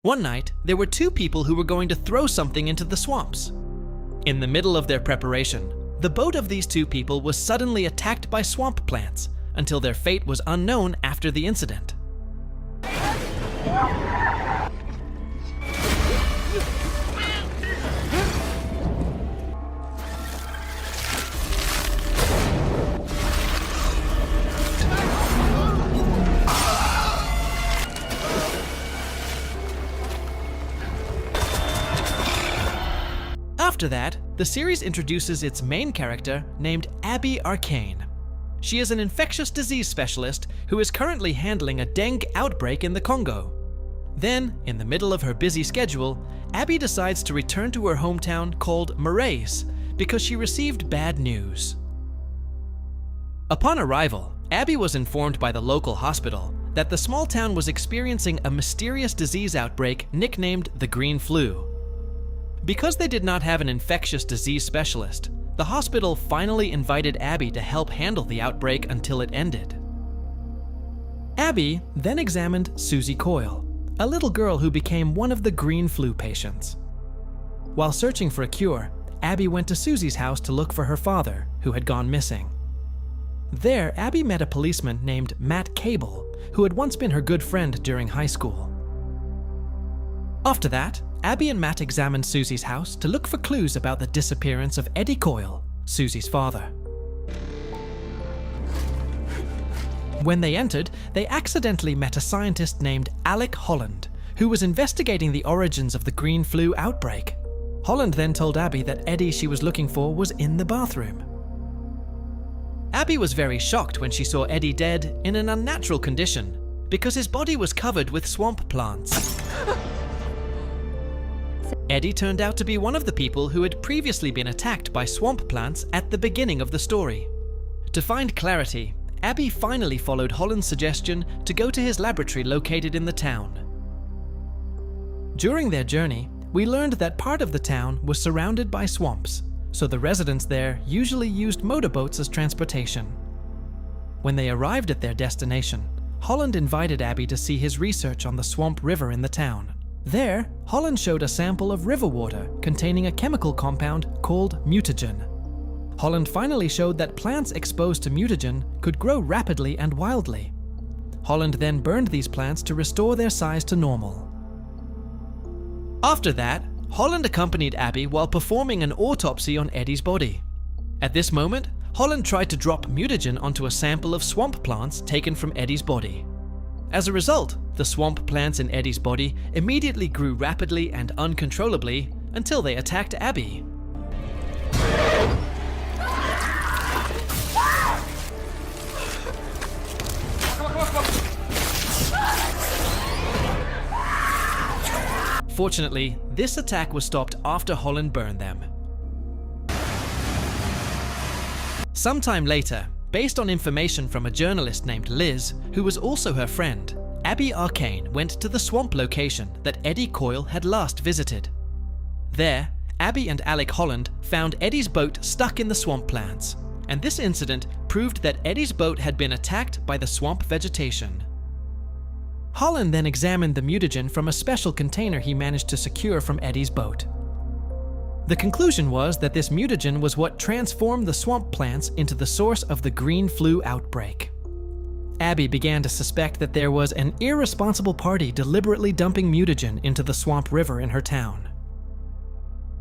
One night, there were two people who were going to throw something into the swamps. In the middle of their preparation, the boat of these two people was suddenly attacked by swamp plants until their fate was unknown after the incident. After that, the series introduces its main character named Abby Arcane. She is an infectious disease specialist who is currently handling a dengue outbreak in the Congo. Then, in the middle of her busy schedule, Abby decides to return to her hometown called Moraes because she received bad news. Upon arrival, Abby was informed by the local hospital that the small town was experiencing a mysterious disease outbreak nicknamed the Green Flu. Because they did not have an infectious disease specialist, the hospital finally invited Abby to help handle the outbreak until it ended. Abby then examined Susie Coyle, a little girl who became one of the Green Flu patients. While searching for a cure, Abby went to Susie's house to look for her father, who had gone missing. There, Abby met a policeman named Matt Cable, who had once been her good friend during high school. After that, Abby and Matt examined Susie's house to look for clues about the disappearance of Eddie Coyle, Susie's father. When they entered, they accidentally met a scientist named Alec Holland, who was investigating the origins of the Green Flu outbreak. Holland then told Abby that Eddie she was looking for was in the bathroom. Abby was very shocked when she saw Eddie dead in an unnatural condition because his body was covered with swamp plants. Eddie turned out to be one of the people who had previously been attacked by swamp plants at the beginning of the story. To find clarity, Abby finally followed Holland's suggestion to go to his laboratory located in the town. During their journey, we learned that part of the town was surrounded by swamps, so the residents there usually used motorboats as transportation. When they arrived at their destination, Holland invited Abby to see his research on the swamp river in the town. There, Holland showed a sample of river water containing a chemical compound called mutagen. Holland finally showed that plants exposed to mutagen could grow rapidly and wildly. Holland then burned these plants to restore their size to normal. After that, Holland accompanied Abby while performing an autopsy on Eddie's body. At this moment, Holland tried to drop mutagen onto a sample of swamp plants taken from Eddie's body. As a result, the swamp plants in Eddie's body immediately grew rapidly and uncontrollably until they attacked Abby. Fortunately, this attack was stopped after Holland burned them. Sometime later, based on information from a journalist named Liz, who was also her friend, Abby Arcane went to the swamp location that Eddie Coyle had last visited. There, Abby and Alec Holland found Eddie's boat stuck in the swamp plants, and this incident proved that Eddie's boat had been attacked by the swamp vegetation. Holland then examined the mutagen from a special container he managed to secure from Eddie's boat. The conclusion was that this mutagen was what transformed the swamp plants into the source of the Green Flu outbreak. Abby began to suspect that there was an irresponsible party deliberately dumping mutagen into the swamp river in her town.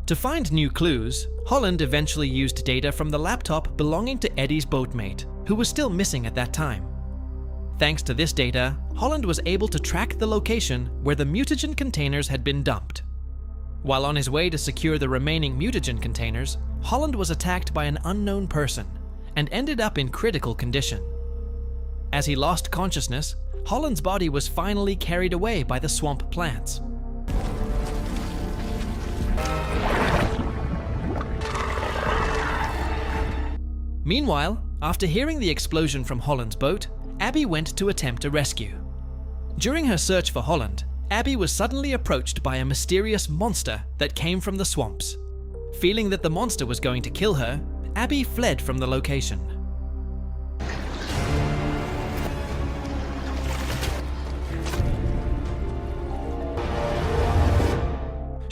To find new clues, Holland eventually used data from the laptop belonging to Eddie's boatmate, who was still missing at that time. Thanks to this data, Holland was able to track the location where the mutagen containers had been dumped. While on his way to secure the remaining mutagen containers, Holland was attacked by an unknown person and ended up in critical condition. As he lost consciousness, Holland's body was finally carried away by the swamp plants. Meanwhile, after hearing the explosion from Holland's boat, Abby went to attempt a rescue. During her search for Holland, Abby was suddenly approached by a mysterious monster that came from the swamps. Feeling that the monster was going to kill her, Abby fled from the location.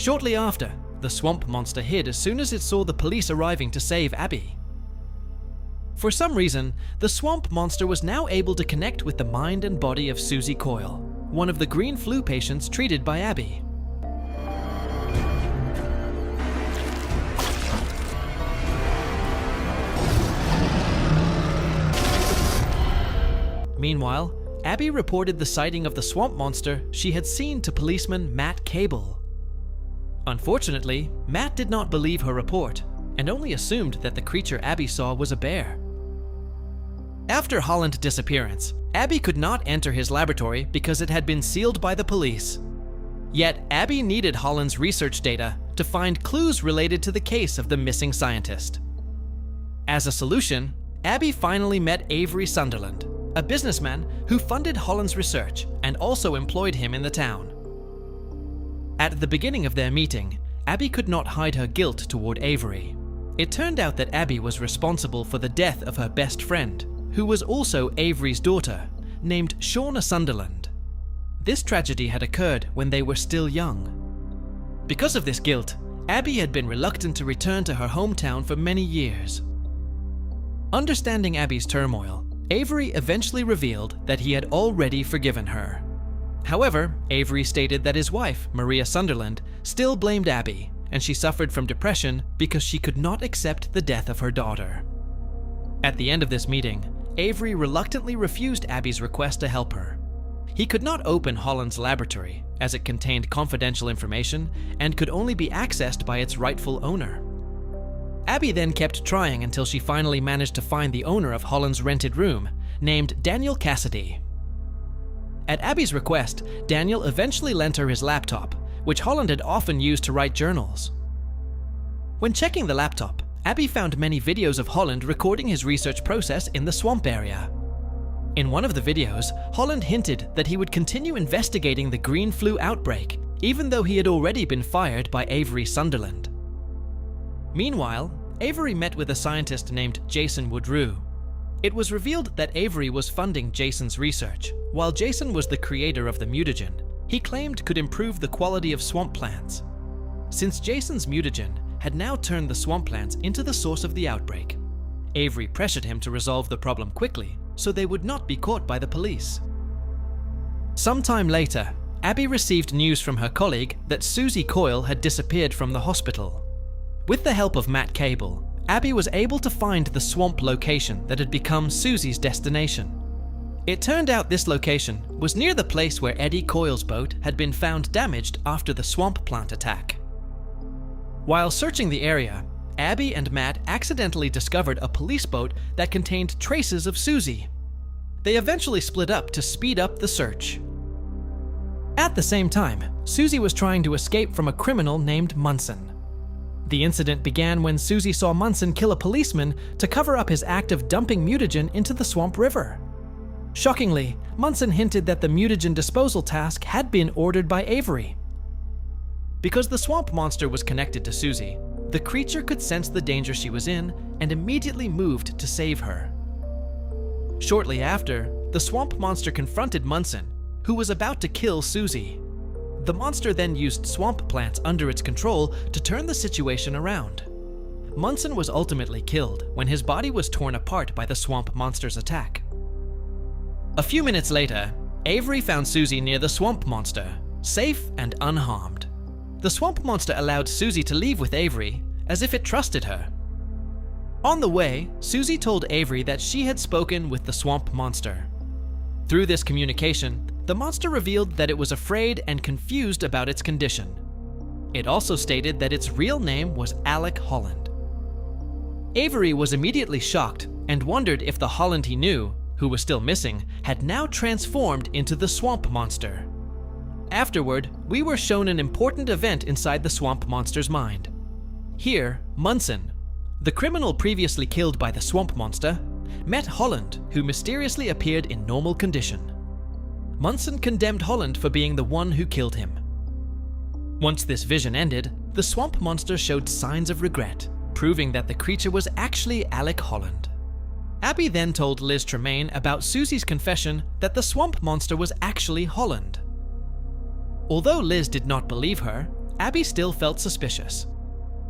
Shortly after, the swamp monster hid as soon as it saw the police arriving to save Abby. For some reason, the swamp monster was now able to connect with the mind and body of Susie Coyle, one of the green flu patients treated by Abby. Meanwhile, Abby reported the sighting of the swamp monster she had seen to policeman Matt Cable. Unfortunately, Matt did not believe her report and only assumed that the creature Abby saw was a bear. After Holland's disappearance, Abby could not enter his laboratory because it had been sealed by the police. Yet, Abby needed Holland's research data to find clues related to the case of the missing scientist. As a solution, Abby finally met Avery Sunderland, a businessman who funded Holland's research and also employed him in the town. At the beginning of their meeting, Abby could not hide her guilt toward Avery. It turned out that Abby was responsible for the death of her best friend, who was also Avery's daughter, named Shauna Sunderland. This tragedy had occurred when they were still young. Because of this guilt, Abby had been reluctant to return to her hometown for many years. Understanding Abby's turmoil, Avery eventually revealed that he had already forgiven her. However, Avery stated that his wife, Maria Sunderland, still blamed Abby, and she suffered from depression because she could not accept the death of her daughter. At the end of this meeting, Avery reluctantly refused Abby's request to help her. He could not open Holland's laboratory, as it contained confidential information and could only be accessed by its rightful owner. Abby then kept trying until she finally managed to find the owner of Holland's rented room, named Daniel Cassidy. At Abby's request, Daniel eventually lent her his laptop, which Holland had often used to write journals. When checking the laptop, Abby found many videos of Holland recording his research process in the swamp area. In one of the videos, Holland hinted that he would continue investigating the green flu outbreak, even though he had already been fired by Avery Sunderland. Meanwhile, Avery met with a scientist named Jason Woodrue. It was revealed that Avery was funding Jason's research, while Jason was the creator of the mutagen he claimed could improve the quality of swamp plants. Since Jason's mutagen had now turned the swamp plants into the source of the outbreak, Avery pressured him to resolve the problem quickly so they would not be caught by the police. Sometime later, Abby received news from her colleague that Susie Coyle had disappeared from the hospital. With the help of Matt Cable, Abby was able to find the swamp location that had become Susie's destination. It turned out this location was near the place where Eddie Coyle's boat had been found damaged after the swamp plant attack. While searching the area, Abby and Matt accidentally discovered a police boat that contained traces of Susie. They eventually split up to speed up the search. At the same time, Susie was trying to escape from a criminal named Munson. The incident began when Susie saw Munson kill a policeman to cover up his act of dumping mutagen into the swamp river. Shockingly, Munson hinted that the mutagen disposal task had been ordered by Avery. Because the swamp monster was connected to Susie, the creature could sense the danger she was in and immediately moved to save her. Shortly after, the swamp monster confronted Munson, who was about to kill Susie. The monster then used swamp plants under its control to turn the situation around. Munson was ultimately killed when his body was torn apart by the swamp monster's attack. A few minutes later, Avery found Susie near the swamp monster, safe and unharmed. The swamp monster allowed Susie to leave with Avery, as if it trusted her. On the way, Susie told Avery that she had spoken with the swamp monster. Through this communication, the monster revealed that it was afraid and confused about its condition. It also stated that its real name was Alec Holland. Avery was immediately shocked and wondered if the Holland he knew, who was still missing, had now transformed into the swamp monster. Afterward, we were shown an important event inside the swamp monster's mind. Here, Munson, the criminal previously killed by the swamp monster, met Holland, who mysteriously appeared in normal condition. Munson condemned Holland for being the one who killed him. Once this vision ended, the swamp monster showed signs of regret, proving that the creature was actually Alec Holland. Abby then told Liz Tremaine about Susie's confession that the swamp monster was actually Holland. Although Liz did not believe her, Abby still felt suspicious.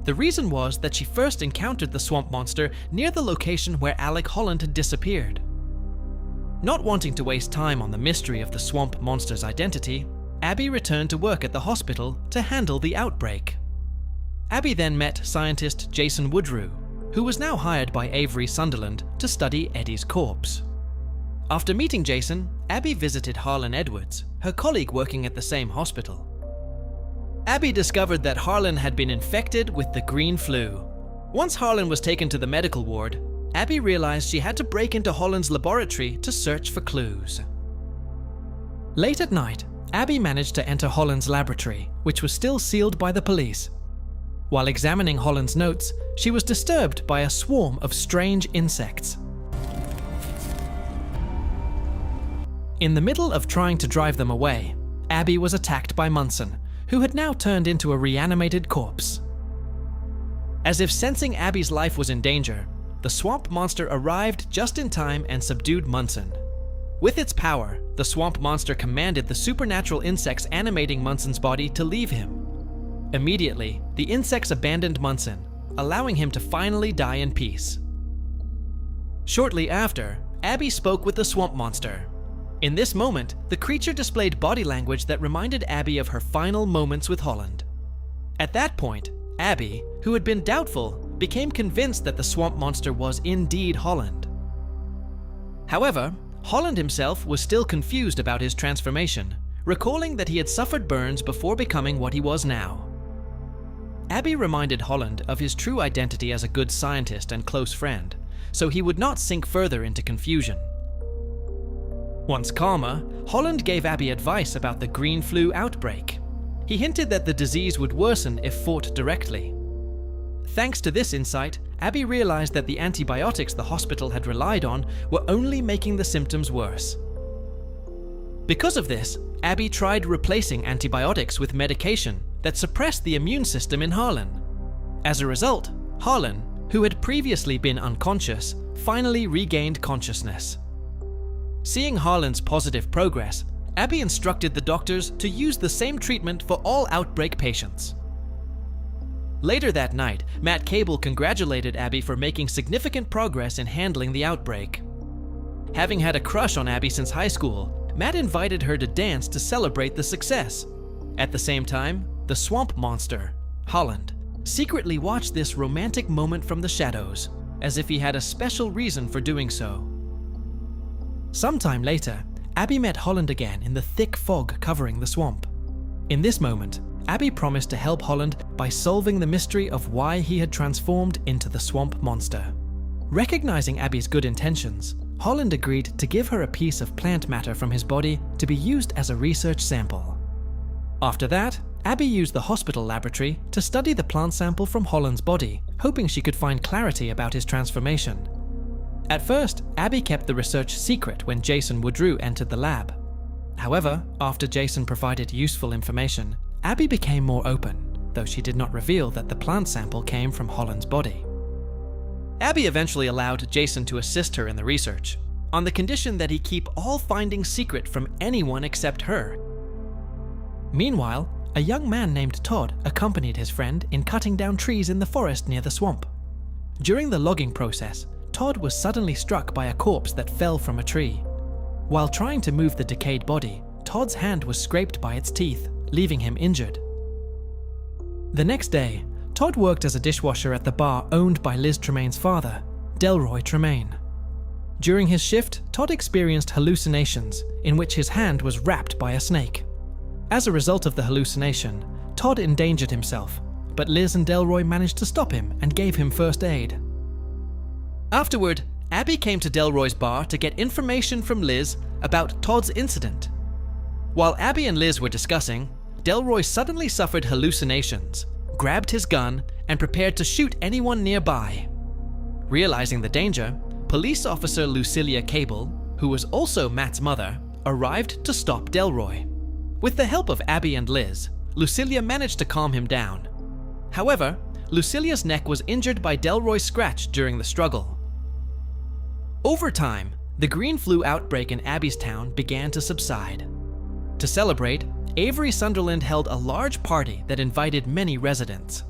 The reason was that she first encountered the swamp monster near the location where Alec Holland had disappeared. Not wanting to waste time on the mystery of the swamp monster's identity, Abby returned to work at the hospital to handle the outbreak. Abby then met scientist Jason Woodrue, who was now hired by Avery Sunderland to study Eddie's corpse. After meeting Jason, Abby visited Harlan Edwards, her colleague working at the same hospital. Abby discovered that Harlan had been infected with the green flu. Once Harlan was taken to the medical ward, Abby realized she had to break into Holland's laboratory to search for clues. Late at night, Abby managed to enter Holland's laboratory, which was still sealed by the police. While examining Holland's notes, she was disturbed by a swarm of strange insects. In the middle of trying to drive them away, Abby was attacked by Munson, who had now turned into a reanimated corpse. As if sensing Abby's life was in danger, the swamp monster arrived just in time and subdued Munson. With its power, the swamp monster commanded the supernatural insects animating Munson's body to leave him. Immediately, the insects abandoned Munson, allowing him to finally die in peace. Shortly after, Abby spoke with the swamp monster. In this moment, the creature displayed body language that reminded Abby of her final moments with Holland. At that point, Abby, who had been doubtful, became convinced that the swamp monster was indeed Holland. However, Holland himself was still confused about his transformation, recalling that he had suffered burns before becoming what he was now. Abby reminded Holland of his true identity as a good scientist and close friend, so he would not sink further into confusion. Once calmer, Holland gave Abby advice about the green flu outbreak. He hinted that the disease would worsen if fought directly. Thanks to this insight, Abby realized that the antibiotics the hospital had relied on were only making the symptoms worse. Because of this, Abby tried replacing antibiotics with medication that suppressed the immune system in Harlan. As a result, Harlan, who had previously been unconscious, finally regained consciousness. Seeing Harlan's positive progress, Abby instructed the doctors to use the same treatment for all outbreak patients. Later that night, Matt Cable congratulated Abby for making significant progress in handling the outbreak. Having had a crush on Abby since high school, Matt invited her to dance to celebrate the success. At the same time, the swamp monster, Holland, secretly watched this romantic moment from the shadows, as if he had a special reason for doing so. Sometime later, Abby met Holland again in the thick fog covering the swamp. In this moment, Abby promised to help Holland by solving the mystery of why he had transformed into the swamp monster. Recognizing Abby's good intentions, Holland agreed to give her a piece of plant matter from his body to be used as a research sample. After that, Abby used the hospital laboratory to study the plant sample from Holland's body, hoping she could find clarity about his transformation. At first, Abby kept the research secret when Jason Woodrue entered the lab. However, after Jason provided useful information, Abby became more open, though she did not reveal that the plant sample came from Holland's body. Abby eventually allowed Jason to assist her in the research, on the condition that he keep all findings secret from anyone except her. Meanwhile, a young man named Todd accompanied his friend in cutting down trees in the forest near the swamp. During the logging process, Todd was suddenly struck by a corpse that fell from a tree. While trying to move the decayed body, Todd's hand was scraped by its teeth, leaving him injured. The next day, Todd worked as a dishwasher at the bar owned by Liz Tremaine's father, Delroy Tremaine. During his shift, Todd experienced hallucinations in which his hand was wrapped by a snake. As a result of the hallucination, Todd endangered himself, but Liz and Delroy managed to stop him and gave him first aid. Afterward, Abby came to Delroy's bar to get information from Liz about Todd's incident. While Abby and Liz were discussing, Delroy suddenly suffered hallucinations, grabbed his gun, and prepared to shoot anyone nearby. Realizing the danger, police officer Lucilia Cable, who was also Matt's mother, arrived to stop Delroy. With the help of Abby and Liz, Lucilia managed to calm him down. However, Lucilia's neck was injured by Delroy's scratch during the struggle. Over time, the green flu outbreak in Abby's town began to subside. To celebrate, Avery Sunderland held a large party that invited many residents.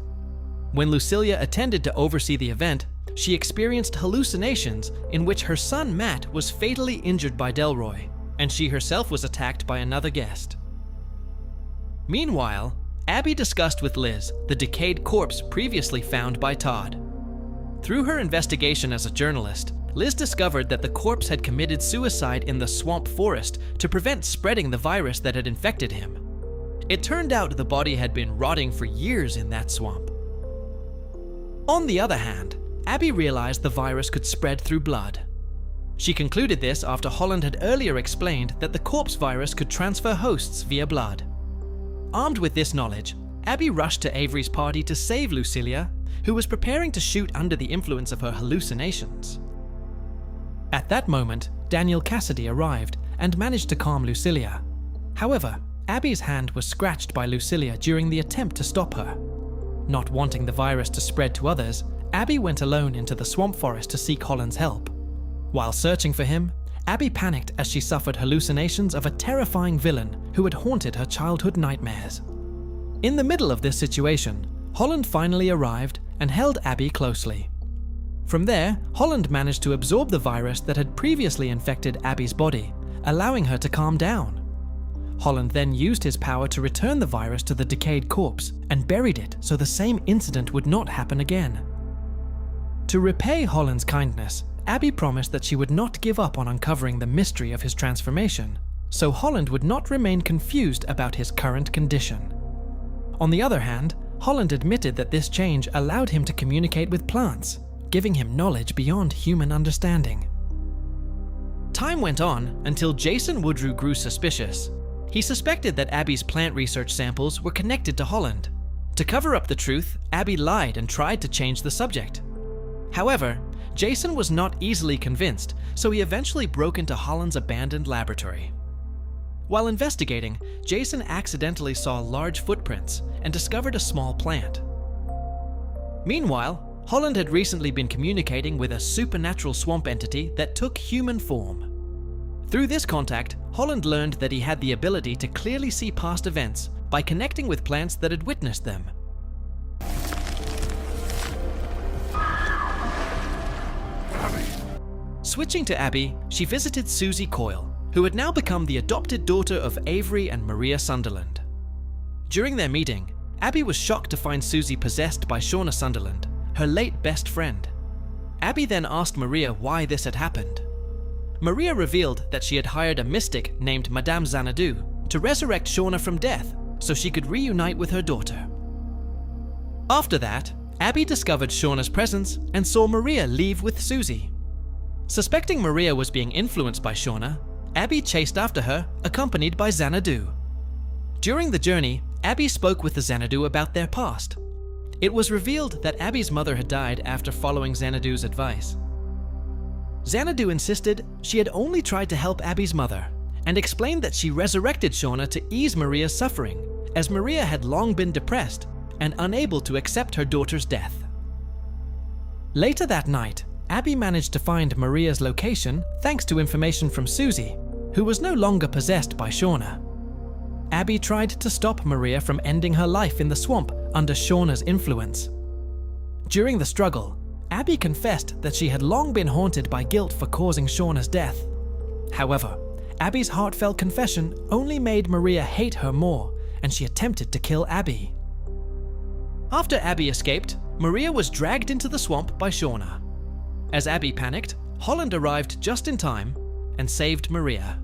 When Lucilia attended to oversee the event, she experienced hallucinations in which her son Matt was fatally injured by Delroy, and she herself was attacked by another guest. Meanwhile, Abby discussed with Liz the decayed corpse previously found by Todd. Through her investigation as a journalist, Liz discovered that the corpse had committed suicide in the swamp forest to prevent spreading the virus that had infected him. It turned out the body had been rotting for years in that swamp. On the other hand, Abby realized the virus could spread through blood. She concluded this after Holland had earlier explained that the corpse virus could transfer hosts via blood. Armed with this knowledge, Abby rushed to Avery's party to save Lucilia, who was preparing to shoot under the influence of her hallucinations. At that moment, Daniel Cassidy arrived and managed to calm Lucilia. However, Abby's hand was scratched by Lucilia during the attempt to stop her. Not wanting the virus to spread to others, Abby went alone into the swamp forest to seek Holland's help. While searching for him, Abby panicked as she suffered hallucinations of a terrifying villain who had haunted her childhood nightmares. In the middle of this situation, Holland finally arrived and held Abby closely. From there, Holland managed to absorb the virus that had previously infected Abby's body, allowing her to calm down. Holland then used his power to return the virus to the decayed corpse and buried it so the same incident would not happen again. To repay Holland's kindness, Abby promised that she would not give up on uncovering the mystery of his transformation, so Holland would not remain confused about his current condition. On the other hand, Holland admitted that this change allowed him to communicate with plants, giving him knowledge beyond human understanding. Time went on until Jason Woodrue grew suspicious. He suspected that Abby's plant research samples were connected to Holland. To cover up the truth, Abby lied and tried to change the subject. However, Jason was not easily convinced, so he eventually broke into Holland's abandoned laboratory. While investigating, Jason accidentally saw large footprints and discovered a small plant. Meanwhile, Holland had recently been communicating with a supernatural swamp entity that took human form. Through this contact, Holland learned that he had the ability to clearly see past events by connecting with plants that had witnessed them. Switching to Abby, she visited Susie Coyle, who had now become the adopted daughter of Avery and Maria Sunderland. During their meeting, Abby was shocked to find Susie possessed by Shauna Sunderland, her late best friend. Abby then asked Maria why this had happened. Maria revealed that she had hired a mystic named Madame Xanadu to resurrect Shauna from death so she could reunite with her daughter. After that, Abby discovered Shauna's presence and saw Maria leave with Susie. Suspecting Maria was being influenced by Shauna, Abby chased after her, accompanied by Xanadu. During the journey, Abby spoke with the Xanadu about their past. It was revealed that Abby's mother had died after following Xanadu's advice. Xanadu insisted she had only tried to help Abby's mother, and explained that she resurrected Shauna to ease Maria's suffering, as Maria had long been depressed and unable to accept her daughter's death. Later that night, Abby managed to find Maria's location thanks to information from Susie, who was no longer possessed by Shauna. Abby tried to stop Maria from ending her life in the swamp under Shauna's influence. During the struggle, Abby confessed that she had long been haunted by guilt for causing Shauna's death. However, Abby's heartfelt confession only made Maria hate her more, and she attempted to kill Abby. After Abby escaped, Maria was dragged into the swamp by Shauna. As Abby panicked, Holland arrived just in time and saved Maria.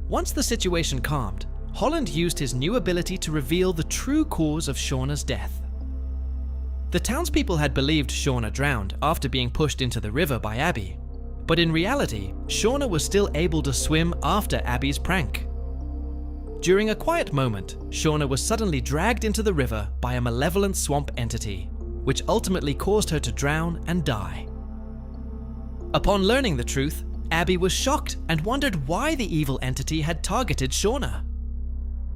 Once the situation calmed, Holland used his new ability to reveal the true cause of Shauna's death. The townspeople had believed Shauna drowned after being pushed into the river by Abby, but in reality, Shauna was still able to swim after Abby's prank. During a quiet moment, Shauna was suddenly dragged into the river by a malevolent swamp entity, which ultimately caused her to drown and die. Upon learning the truth, Abby was shocked and wondered why the evil entity had targeted Shauna.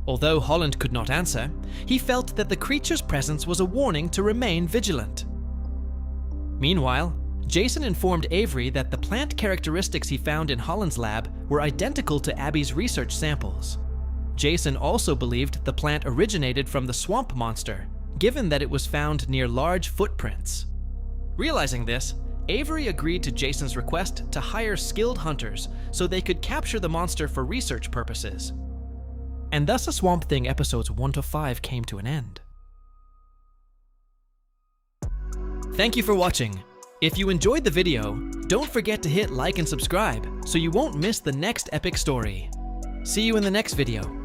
Although Holland could not answer, he felt that the creature's presence was a warning to remain vigilant. Meanwhile, Jason informed Avery that the plant characteristics he found in Holland's lab were identical to Abby's research samples. Jason also believed the plant originated from the swamp monster, given that it was found near large footprints. Realizing this, Avery agreed to Jason's request to hire skilled hunters so they could capture the monster for research purposes. And thus a Swamp Thing episodes 1 to 5 came to an end. Thank you for watching. If you enjoyed the video, don't forget to hit like and subscribe so you won't miss the next epic story. See you in the next video.